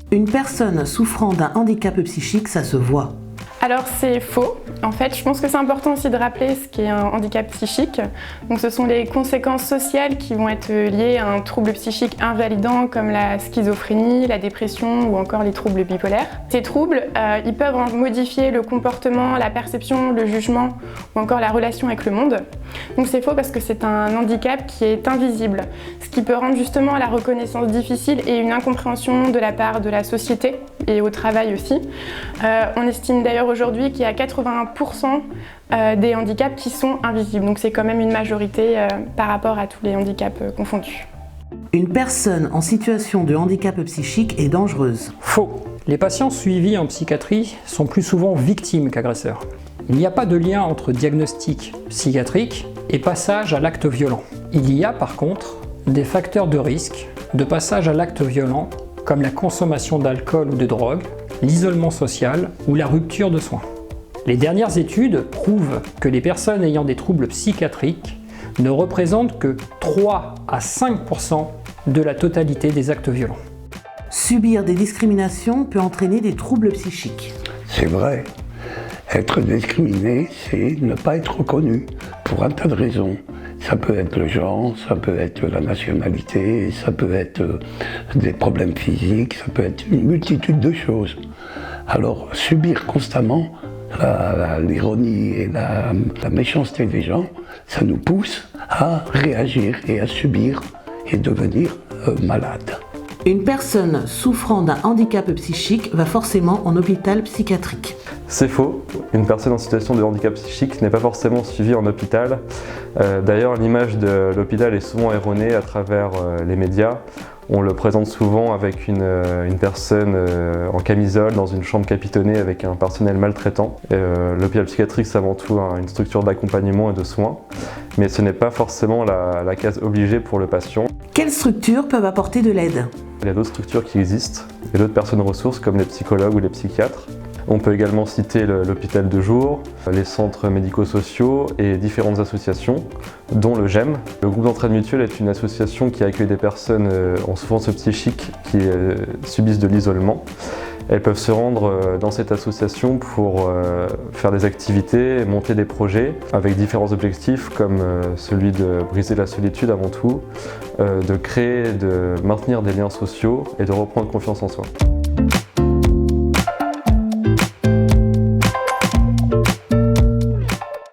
Une personne souffrant d'un handicap psychique, ça se voit. Alors c'est faux. En fait, je pense que c'est important aussi de rappeler ce qu'est un handicap psychique. Donc ce sont les conséquences sociales qui vont être liées à un trouble psychique invalidant comme la schizophrénie, la dépression ou encore les troubles bipolaires. Ces troubles, ils peuvent modifier le comportement, la perception, le jugement ou encore la relation avec le monde. Donc c'est faux parce que c'est un handicap qui est invisible, ce qui peut rendre justement la reconnaissance difficile et une incompréhension de la part de la société et au travail aussi. On estime d'ailleurs aujourd'hui qu'il y a 81% des handicaps qui sont invisibles, donc c'est quand même une majorité par rapport à tous les handicaps confondus. Une personne en situation de handicap psychique est dangereuse. Faux. Les patients suivis en psychiatrie sont plus souvent victimes qu'agresseurs. Il n'y a pas de lien entre diagnostic psychiatrique et passage à l'acte violent. Il y a par contre des facteurs de risque de passage à l'acte violent comme la consommation d'alcool ou de drogue, l'isolement social ou la rupture de soins. Les dernières études prouvent que les personnes ayant des troubles psychiatriques ne représentent que 3 à 5% de la totalité des actes violents. Subir des discriminations peut entraîner des troubles psychiques. C'est vrai. Être discriminé, c'est ne pas être reconnu pour un tas de raisons. Ça peut être le genre, ça peut être la nationalité, ça peut être des problèmes physiques, ça peut être une multitude de choses. Alors, subir constamment l'ironie et la méchanceté des gens, ça nous pousse à réagir et à subir et devenir malade. Une personne souffrant d'un handicap psychique va forcément en hôpital psychiatrique. C'est faux. Une personne en situation de handicap psychique n'est pas forcément suivie en hôpital. D'ailleurs, l'image de l'hôpital est souvent erronée à travers les médias. On le présente souvent avec une personne en camisole dans une chambre capitonnée avec un personnel maltraitant. L'hôpital psychiatrique, c'est avant tout une structure d'accompagnement et de soins, mais ce n'est pas forcément la case obligée pour le patient. Quelles structures peuvent apporter de l'aide ? Il y a d'autres structures qui existent, et d'autres personnes ressources comme les psychologues ou les psychiatres. On peut également citer l'hôpital de jour, les centres médico-sociaux et différentes associations, dont le GEM. Le groupe d'entraide mutuelle est une association qui accueille des personnes en souffrance psychique qui subissent de l'isolement. Elles peuvent se rendre dans cette association pour faire des activités, monter des projets avec différents objectifs comme celui de briser la solitude avant tout, de créer, de maintenir des liens sociaux et de reprendre confiance en soi.